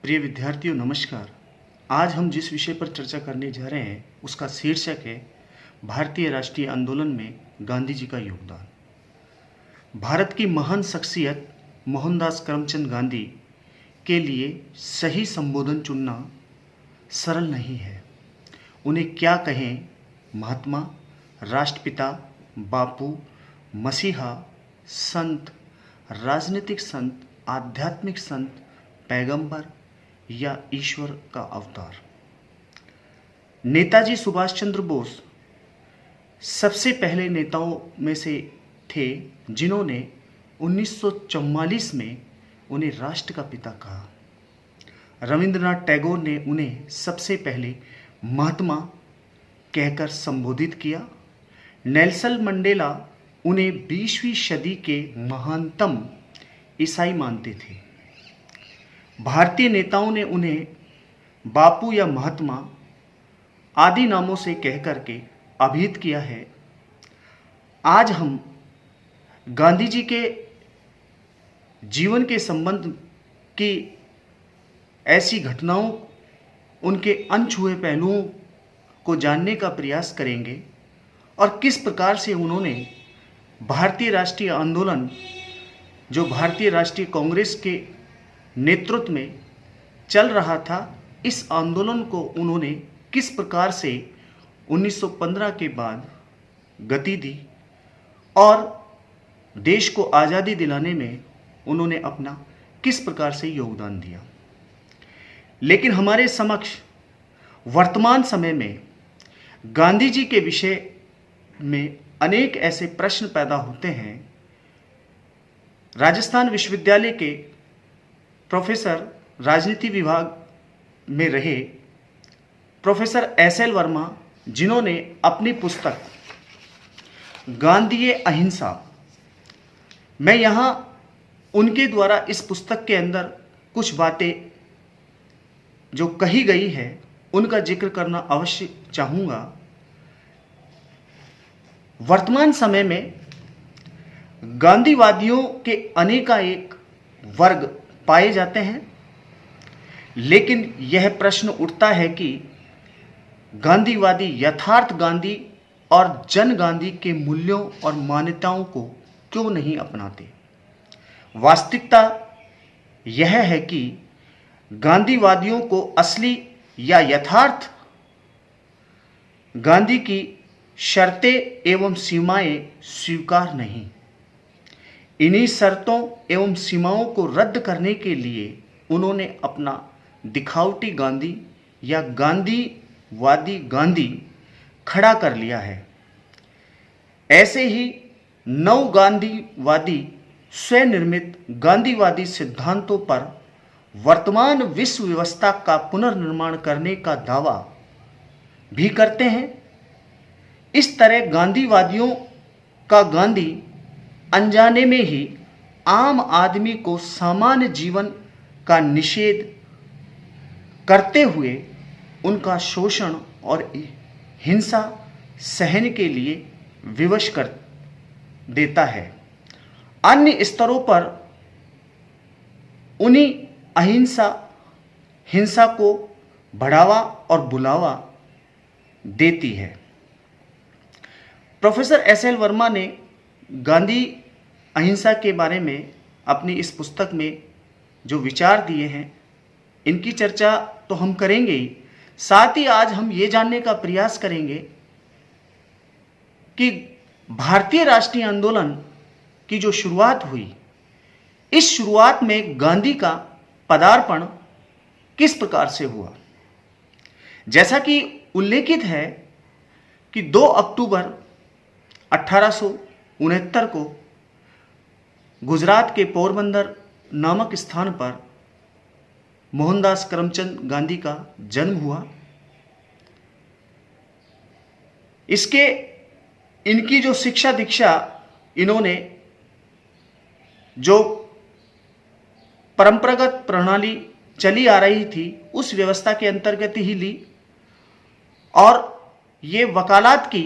प्रिय विद्यार्थियों नमस्कार। आज हम जिस विषय पर चर्चा करने जा रहे हैं उसका शीर्षक है भारतीय राष्ट्रीय आंदोलन में गांधी जी का योगदान। भारत की महान शख्सियत मोहनदास करमचंद गांधी के लिए सही संबोधन चुनना सरल नहीं है। उन्हें क्या कहें, महात्मा, राष्ट्रपिता, बापू, मसीहा, संत, राजनीतिक संत, आध्यात्मिक संत, पैगंबर या ईश्वर का अवतार। नेताजी सुभाष चंद्र बोस सबसे पहले नेताओं में से थे जिन्होंने 1944 में उन्हें राष्ट्र का पिता कहा। रविंद्रनाथ टैगोर ने उन्हें सबसे पहले महात्मा कहकर संबोधित किया। नेल्सन मंडेला उन्हें 20वीं सदी के महानतम ईसाई मानते थे। भारतीय नेताओं ने उन्हें बापू या महात्मा आदि नामों से कह करके अभिहित किया है। आज हम गांधी जी के जीवन के संबंध की ऐसी घटनाओं, उनके अनछुए पहलुओं को जानने का प्रयास करेंगे और किस प्रकार से उन्होंने भारतीय राष्ट्रीय आंदोलन, जो भारतीय राष्ट्रीय कांग्रेस के नेतृत्व में चल रहा था, इस आंदोलन को उन्होंने किस प्रकार से 1915 के बाद गति दी और देश को आज़ादी दिलाने में उन्होंने अपना किस प्रकार से योगदान दिया। लेकिन हमारे समक्ष वर्तमान समय में गांधी जी के विषय में अनेक ऐसे प्रश्न पैदा होते हैं। राजस्थान विश्वविद्यालय के प्रोफेसर, राजनीति विभाग में रहे प्रोफेसर एस.एल. वर्मा, जिन्होंने अपनी पुस्तक गांधीय अहिंसा, मैं यहाँ उनके द्वारा इस पुस्तक के अंदर कुछ बातें जो कही गई है उनका जिक्र करना अवश्य चाहूँगा। वर्तमान समय में गांधीवादियों के अनेकानेक वर्ग पाए जाते हैं, लेकिन यह प्रश्न उठता है कि गांधीवादी यथार्थ गांधी और जन गांधी के मूल्यों और मान्यताओं को क्यों नहीं अपनाते। वास्तविकता यह है कि गांधीवादियों को असली या यथार्थ गांधी की शर्तें एवं सीमाएं स्वीकार नहीं। इन्हीं शर्तों एवं सीमाओं को रद्द करने के लिए उन्होंने अपना दिखावटी गांधी या गांधीवादी गांधी खड़ा कर लिया है। ऐसे ही नव गांधीवादी स्वनिर्मित गांधीवादी सिद्धांतों पर वर्तमान विश्व व्यवस्था का पुनर्निर्माण करने का दावा भी करते हैं। इस तरह गांधीवादियों का गांधी अनजाने में ही आम आदमी को सामान्य जीवन का निषेध करते हुए उनका शोषण और हिंसा सहन के लिए विवश कर देता है। अन्य स्तरों पर उन्हीं हिंसा को बढ़ावा और बुलावा देती है। Professor SL. वर्मा ने गांधी अहिंसा के बारे में अपनी इस पुस्तक में जो विचार दिए हैं, इनकी चर्चा तो हम करेंगे ही, साथ ही आज हम ये जानने का प्रयास करेंगे कि भारतीय राष्ट्रीय आंदोलन की जो शुरुआत हुई, इस शुरुआत में गांधी का पदार्पण किस प्रकार से हुआ। जैसा कि उल्लेखित है कि 2 अक्टूबर 1869 को गुजरात के पोरबंदर नामक स्थान पर मोहनदास करमचंद गांधी का जन्म हुआ। इनकी जो शिक्षा दीक्षा इन्होंने जो परंपरागत प्रणाली चली आ रही थी उस व्यवस्था के अंतर्गत ही ली और ये वकालत की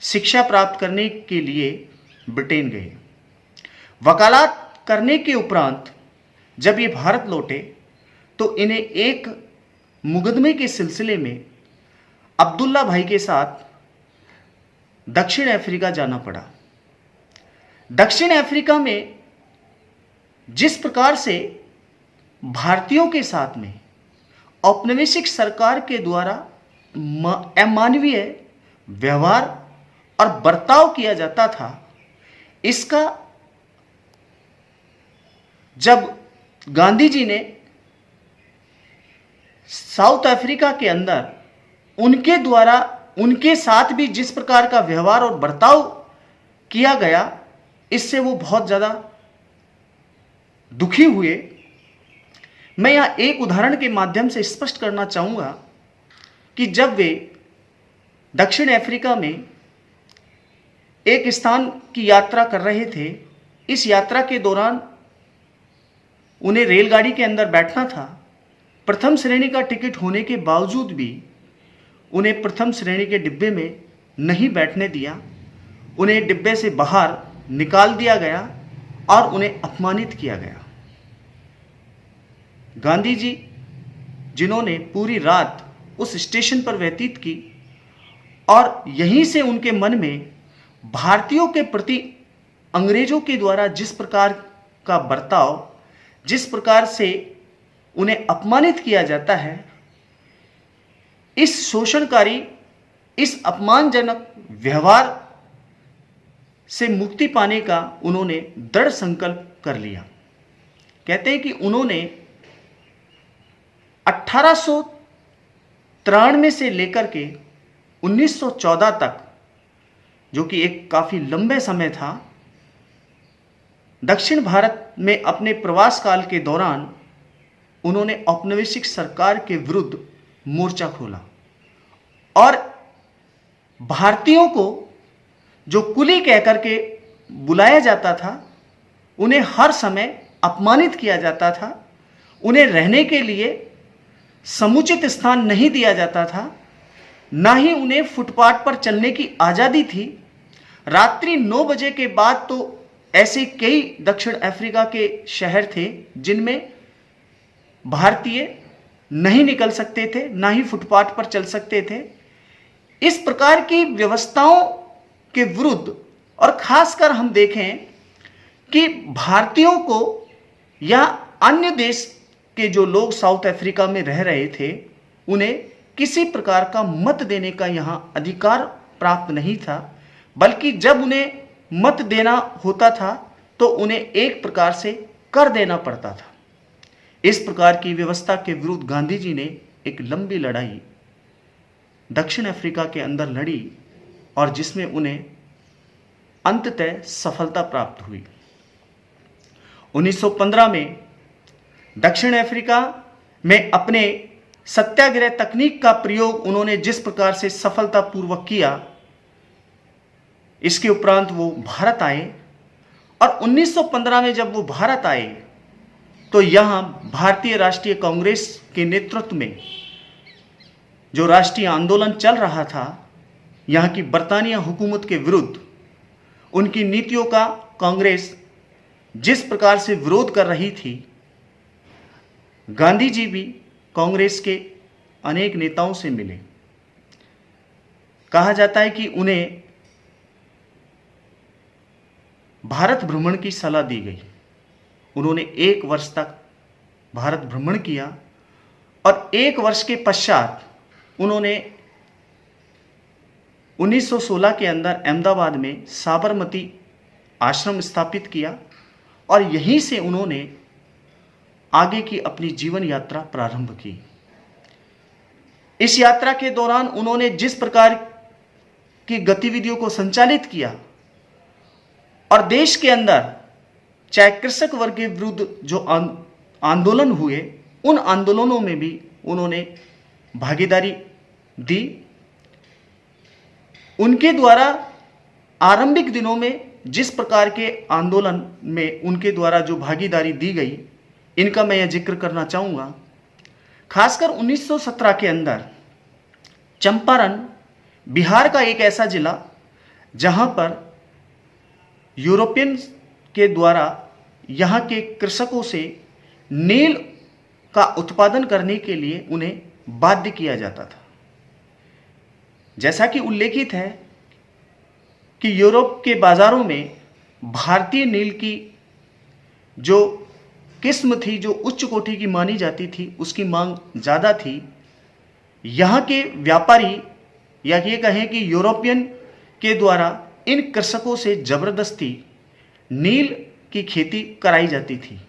शिक्षा प्राप्त करने के लिए ब्रिटेन गए। वकालत करने के उपरांत जब ये भारत लौटे तो इन्हें एक मुकदमे के सिलसिले में अब्दुल्ला भाई के साथ दक्षिण अफ्रीका जाना पड़ा। दक्षिण अफ्रीका में जिस प्रकार से भारतीयों के साथ में औपनिवेशिक सरकार के द्वारा अमानवीय व्यवहार और बर्ताव किया जाता था, इसका जब गांधी जी ने साउथ अफ्रीका के अंदर उनके द्वारा उनके साथ भी जिस प्रकार का व्यवहार और बर्ताव किया गया, इससे वो बहुत ज़्यादा दुखी हुए। मैं यहाँ एक उदाहरण के माध्यम से स्पष्ट करना चाहूँगा कि जब वे दक्षिण अफ्रीका में एक स्थान की यात्रा कर रहे थे, इस यात्रा के दौरान उन्हें रेलगाड़ी के अंदर बैठना था। प्रथम श्रेणी का टिकट होने के बावजूद भी उन्हें प्रथम श्रेणी के डिब्बे में नहीं बैठने दिया। उन्हें डिब्बे से बाहर निकाल दिया गया और उन्हें अपमानित किया गया। गांधी जी, जिन्होंने पूरी रात उस स्टेशन पर व्यतीत की और यहीं से उनके मन में भारतीयों के प्रति अंग्रेजों के द्वारा जिस प्रकार का बर्ताव, जिस प्रकार से उन्हें अपमानित किया जाता है, इस शोषणकारी, इस अपमानजनक व्यवहार से मुक्ति पाने का उन्होंने दृढ़ संकल्प कर लिया। कहते हैं कि उन्होंने 1893 से लेकर के 1914 तक, जो कि एक काफ़ी लंबे समय था, दक्षिण भारत में अपने प्रवास काल के दौरान उन्होंने औपनिवेशिक सरकार के विरुद्ध मोर्चा खोला और भारतीयों को जो कुली कह करके बुलाया जाता था, उन्हें हर समय अपमानित किया जाता था। उन्हें रहने के लिए समुचित स्थान नहीं दिया जाता था, ना ही उन्हें फुटपाथ पर चलने की आज़ादी थी। रात्रि 9 बजे के बाद तो ऐसे कई दक्षिण अफ्रीका के शहर थे जिनमें भारतीय नहीं निकल सकते थे, ना ही फुटपाथ पर चल सकते थे। इस प्रकार की व्यवस्थाओं के विरुद्ध, और खासकर हम देखें कि भारतीयों को या अन्य देश के जो लोग साउथ अफ्रीका में रह रहे थे, उन्हें किसी प्रकार का मत देने का यहाँ अधिकार प्राप्त नहीं था, बल्कि जब उन्हें मत देना होता था तो उन्हें एक प्रकार से कर देना पड़ता था। इस प्रकार की व्यवस्था के विरुद्ध गांधी जी ने एक लंबी लड़ाई दक्षिण अफ्रीका के अंदर लड़ी और जिसमें उन्हें अंततः सफलता प्राप्त हुई। 1915 में दक्षिण अफ्रीका में अपने सत्याग्रह तकनीक का प्रयोग उन्होंने जिस प्रकार से सफलतापूर्वक किया, इसके उपरांत वो भारत आए और 1915 में जब वो भारत आए तो यहाँ भारतीय राष्ट्रीय कांग्रेस के नेतृत्व में जो राष्ट्रीय आंदोलन चल रहा था, यहाँ की बरतानिया हुकूमत के विरुद्ध, उनकी नीतियों का कांग्रेस जिस प्रकार से विरोध कर रही थी, गांधी जी भी कांग्रेस के अनेक नेताओं से मिले। कहा जाता है कि उन्हें भारत भ्रमण की सलाह दी गई। उन्होंने 1 वर्ष तक भारत भ्रमण किया और 1 वर्ष के पश्चात उन्होंने 1916 के अंदर अहमदाबाद में साबरमती आश्रम स्थापित किया और यहीं से उन्होंने आगे की अपनी जीवन यात्रा प्रारंभ की। इस यात्रा के दौरान उन्होंने जिस प्रकार की गतिविधियों को संचालित किया और देश के अंदर चाहे कृषक वर्ग के विरुद्ध जो आंदोलन हुए, उन आंदोलनों में भी उन्होंने भागीदारी दी। उनके द्वारा आरंभिक दिनों में जिस प्रकार के आंदोलन में उनके द्वारा जो भागीदारी दी गई, इनका मैं यह जिक्र करना चाहूँगा। खासकर 1917 के अंदर चंपारण बिहार का एक ऐसा जिला जहाँ पर यूरोपियन के द्वारा यहाँ के कृषकों से नील का उत्पादन करने के लिए उन्हें बाध्य किया जाता था। जैसा कि उल्लेखित है कि यूरोप के बाजारों में भारतीय नील की जो किस्म थी, जो उच्च कोटि की मानी जाती थी, उसकी मांग ज़्यादा थी। यहाँ के व्यापारी या ये कहें कि यूरोपियन के द्वारा इन कृषकों से जबरदस्ती नील की खेती कराई जाती थी।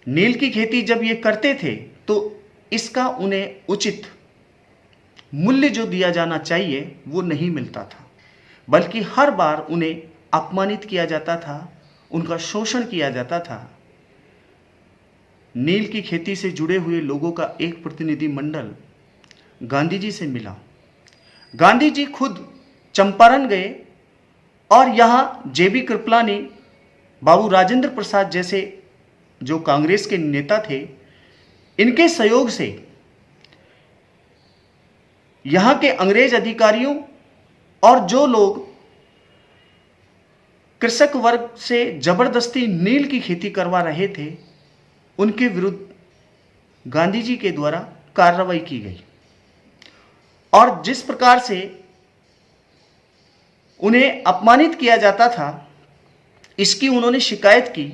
नील की खेती जब ये करते थे तो इसका उन्हें उचित मूल्य जो दिया जाना चाहिए वो नहीं मिलता था, बल्कि हर बार उन्हें अपमानित किया जाता था, उनका शोषण किया जाता था। नील की खेती से जुड़े हुए लोगों का एक प्रतिनिधि मंडल गांधी जी से मिला। गांधी जी खुद चंपारण गए और यहाँ जेबी कृपलानी, बाबू राजेंद्र प्रसाद जैसे जो कांग्रेस के नेता थे, इनके सहयोग से यहाँ के अंग्रेज अधिकारियों और जो लोग कृषक वर्ग से जबरदस्ती नील की खेती करवा रहे थे, उनके विरुद्ध गांधी जी के द्वारा कार्रवाई की गई। और जिस प्रकार से उन्हें अपमानित किया जाता था, इसकी उन्होंने शिकायत की।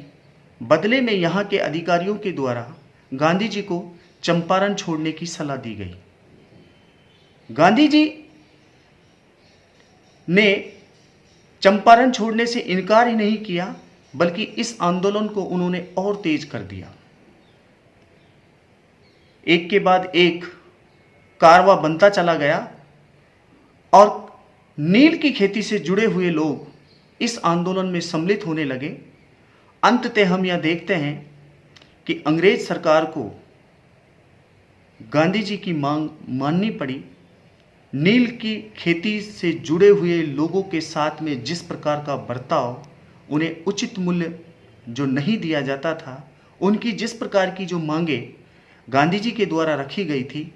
बदले में यहाँ के अधिकारियों के द्वारा गांधी जी को चंपारण छोड़ने की सलाह दी गई। गांधी जी ने चंपारण छोड़ने से इनकार ही नहीं किया, बल्कि इस आंदोलन को उन्होंने और तेज कर दिया। एक के बाद एक कारवा बनता चला गया और नील की खेती से जुड़े हुए लोग इस आंदोलन में सम्मिलित होने लगे। अंततः हम यह देखते हैं कि अंग्रेज सरकार को गांधी जी की मांग माननी पड़ी। नील की खेती से जुड़े हुए लोगों के साथ में जिस प्रकार का बर्ताव, उन्हें उचित मूल्य जो नहीं दिया जाता था, उनकी जिस प्रकार की जो मांगे गांधी जी के द्वारा रखी गई थी,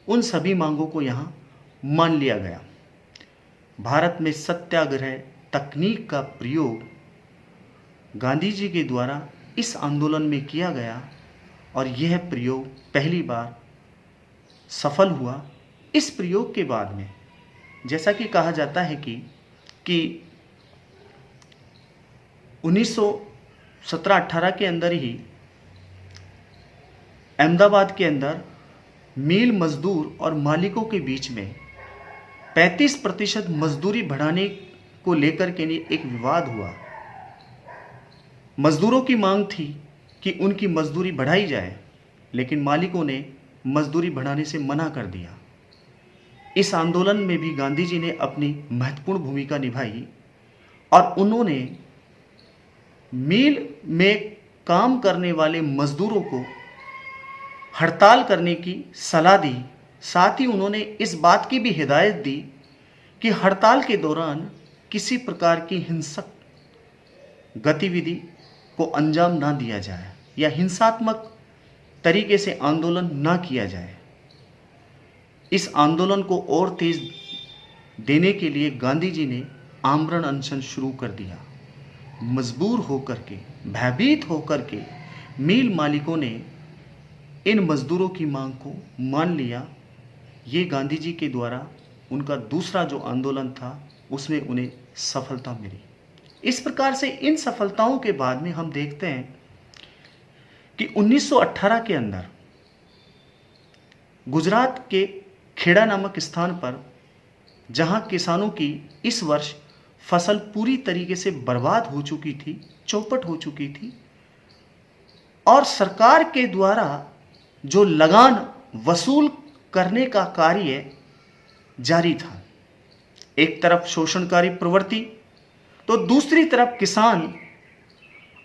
उन सभी मांगों को यहाँ मान लिया गया। भारत में सत्याग्रह तकनीक का प्रयोग गांधी जी के द्वारा इस आंदोलन में किया गया और यह प्रयोग पहली बार सफल हुआ। इस प्रयोग के बाद में जैसा कि कहा जाता है कि 1917-18 के अंदर ही अहमदाबाद के अंदर मील मजदूर और मालिकों के बीच में 35% मजदूरी बढ़ाने को लेकर के लिए एक विवाद हुआ। मजदूरों की मांग थी कि उनकी मजदूरी बढ़ाई जाए, लेकिन मालिकों ने मजदूरी बढ़ाने से मना कर दिया। इस आंदोलन में भी गांधी जी ने अपनी महत्वपूर्ण भूमिका निभाई और उन्होंने मील में काम करने वाले मजदूरों को हड़ताल करने की सलाह दी। साथ ही उन्होंने इस बात की भी हिदायत दी कि हड़ताल के दौरान किसी प्रकार की हिंसक गतिविधि को अंजाम ना दिया जाए या हिंसात्मक तरीके से आंदोलन ना किया जाए। इस आंदोलन को और तेज देने के लिए गांधी जी ने आमरण अनशन शुरू कर दिया। मजबूर होकर के, भयभीत होकर के मील मालिकों ने इन मजदूरों की मांग को मान लिया। ये गांधी जी के द्वारा उनका दूसरा जो आंदोलन था उसमें उन्हें सफलता मिली। इस प्रकार से इन सफलताओं के बाद में हम देखते हैं कि 1918 के अंदर गुजरात के खेड़ा नामक स्थान पर, जहां किसानों की इस वर्ष फसल पूरी तरीके से बर्बाद हो चुकी थी, चौपट हो चुकी थी, और सरकार के द्वारा जो लगान वसूल करने का कार्य जारी था। एक तरफ शोषणकारी प्रवृत्ति तो दूसरी तरफ किसान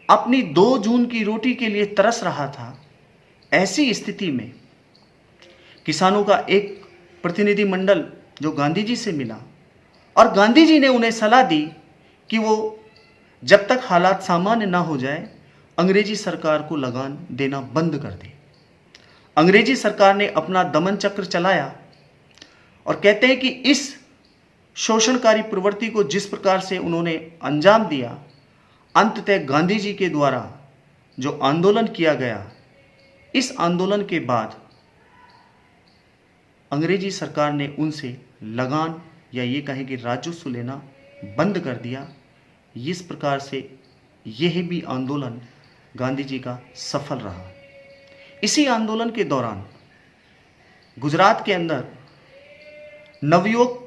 अपनी 2 जून की रोटी के लिए तरस रहा था। ऐसी स्थिति में किसानों का एक प्रतिनिधि मंडल जो गांधी जी से मिला और गांधी जी ने उन्हें सलाह दी कि वो जब तक हालात सामान्य ना हो जाए अंग्रेजी सरकार को लगान देना बंद कर दे। अंग्रेजी सरकार ने अपना दमन चक्र चलाया और कहते हैं कि इस शोषणकारी प्रवृत्ति को जिस प्रकार से उन्होंने अंजाम दिया, अंततः गांधी जी के द्वारा जो आंदोलन किया गया इस आंदोलन के बाद अंग्रेजी सरकार ने उनसे लगान या ये कहें कि राजस्व लेना बंद कर दिया। इस प्रकार से यह भी आंदोलन गांधी जी का सफल रहा। इसी आंदोलन के दौरान गुजरात के अंदर नवयुवक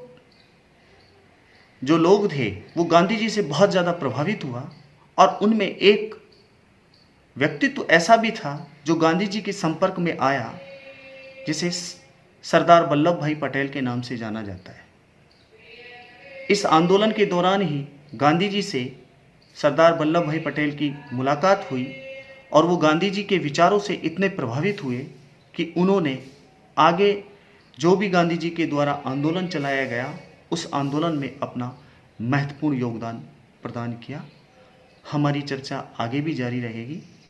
जो लोग थे वो गांधी जी से बहुत ज़्यादा प्रभावित हुआ और उनमें एक व्यक्तित्व ऐसा भी था जो गांधी जी के संपर्क में आया, जिसे सरदार वल्लभ भाई पटेल के नाम से जाना जाता है। इस आंदोलन के दौरान ही गांधी जी से सरदार वल्लभ भाई पटेल की मुलाकात हुई और वो गांधी जी के विचारों से इतने प्रभावित हुए कि उन्होंने आगे जो भी गांधी जी के द्वारा आंदोलन चलाया गया उस आंदोलन में अपना महत्वपूर्ण योगदान प्रदान किया। हमारी चर्चा आगे भी जारी रहेगी।